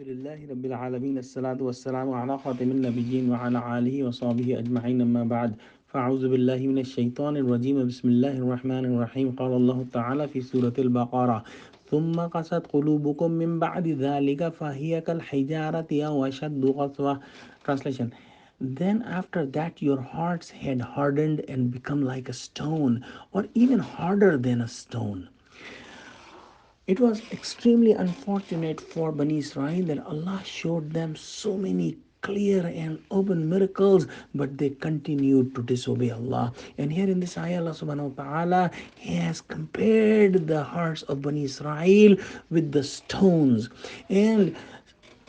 لله رب العالمين الصلاة والسلام على خاتم النبيين وعلى آله وصحبه أجمعين أما بعد فأعوذ بالله من الشيطان الرجيم بسم الله الرحمن الرحيم قال الله تعالى في سورة البقرة ثم قست قلوبكم من بعد ذلك فهي كالحجارة أو أشد قسوة. Translation: Then after that your hearts had hardened and become like a stone, or even harder than a stone. It was extremely unfortunate for Bani Israel that Allah showed them so many clear and open miracles, but they continued to disobey Allah. And here in this ayah, Allah subhanahu wa ta'ala has compared the hearts of Bani Israel with the stones. And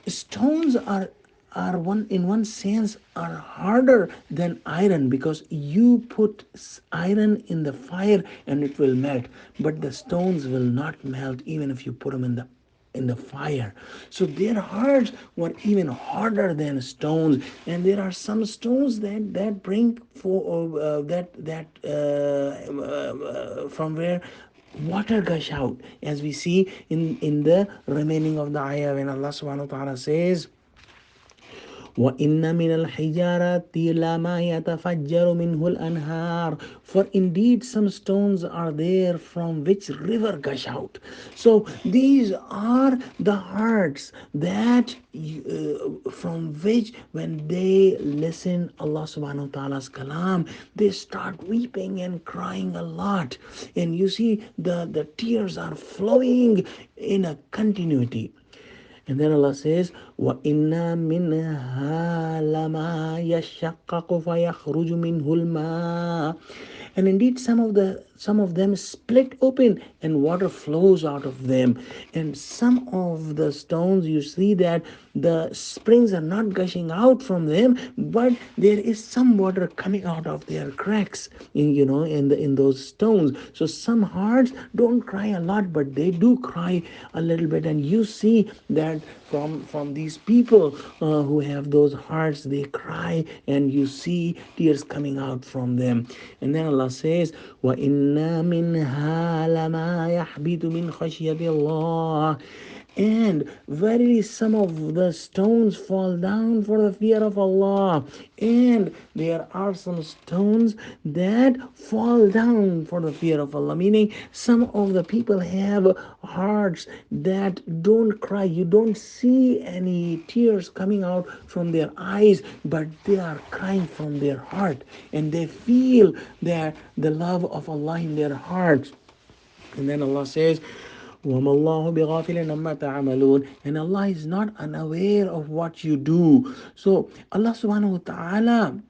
stones are one in one sense are harder than iron, because you put iron in the fire and it will melt, but the stones will not melt even if you put them in the fire. So their hearts were even harder than stones. And there are some stones that bring for from where water gush out, as we see in the remaining of the ayah, when Allah subhanahu wa ta'ala says, وَإِنَّ مِنَ الْحِجَارَةِ لَمَا يَتَفَجَّرُ مِنْهُ الْأَنْهَارُ. For indeed some stones are there from which river gush out. So these are the hearts that from which, when they listen Allah subhanahu wa ta'ala's kalam, they start weeping and crying a lot. And you see the tears are flowing in a continuity. And then Allah says, وَإِنَّا مِنْهَا لَمَا يَشَّقَّقُ فَيَخْرُجُ مِنْهُ الْمَاءُ. And indeed some of them split open and water flows out of them. And some of the stones, you see that the springs are not gushing out from them, but there is some water coming out of their cracks in those stones. So some hearts don't cry a lot, but they do cry a little bit. And you see that from these people who have those hearts, they cry, and you see tears coming out from them. And then Allah says, وَإِنَّا مِنْهَا لَمَا يَحْبِطُ مِنْ خَشْيَةِ اللَّهِ. And verily some of the stones fall down for the fear of Allah. And there are some stones that fall down for the fear of Allah, meaning some of the people have hearts that don't cry. You don't see any tears coming out from their eyes, but they are crying from their heart, and they feel that the love of Allah in their hearts. And then Allah says, وَمَا اللَّهُ بِغَافِلٍ عَمَّا تَعْمَلُونَ. And Allah is not unaware of what you do. So Allah subhanahu wa ta'ala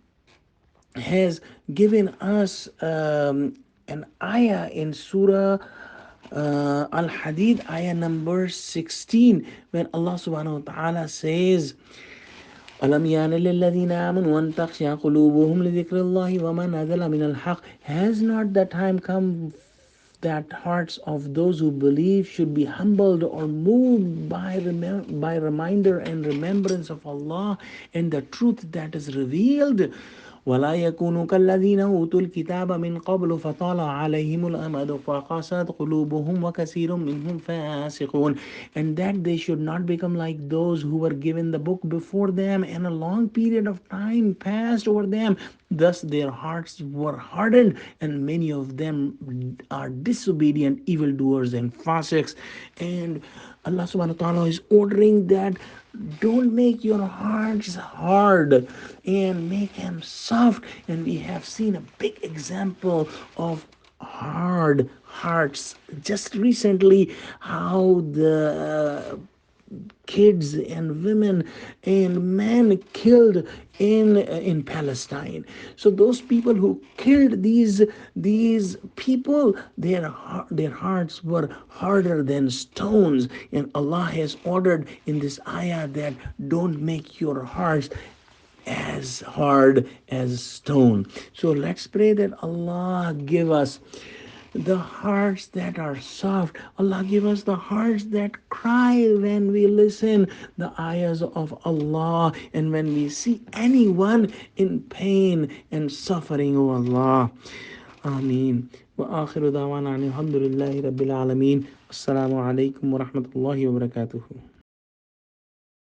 has given us an ayah in Surah Al-Hadid, ayah number 16, when Allah subhanahu wa ta'ala says, أَلَمْ يَعْنِ لِلَّذِينَ آمَنُوا أَن تَخْشَعَ قُلُوبُهُمْ لِذِكْرِ اللَّهِ وَمَا نَزَلَ مِنَ الْحَقِّ. Has not the time come that hearts of those who believe should be humbled or moved by reminder and remembrance of Allah and the truth that is revealed? ولا يكونوا كالذين أوتوا الكتاب من قبل فطال عليهم الأمد فقست قلوبهم وكثير منهم فاسقون. And that they should not become like those who were given the book before them, and a long period of time passed over them. Thus their hearts were hardened, and many of them are disobedient, evildoers, and fasiqs. And Allah subhanahu wa ta'ala is ordering that don't make your hearts hard, and make them soft. And we have seen a big example of hard hearts just recently, how the kids and women and men killed in Palestine. So those people who killed these people, their hearts were harder than stones. And Allah has ordered in this ayah that don't make your hearts as hard as stone. So let's pray that Allah give us the hearts that are soft. Allah give us the hearts that cry when we listen the ayahs of Allah, and when we see anyone in pain and suffering, oh Allah. Ameen. وآخر دعوانا الحمد لله رب العالمين. السلام عليكم ورحمة الله وبركاته.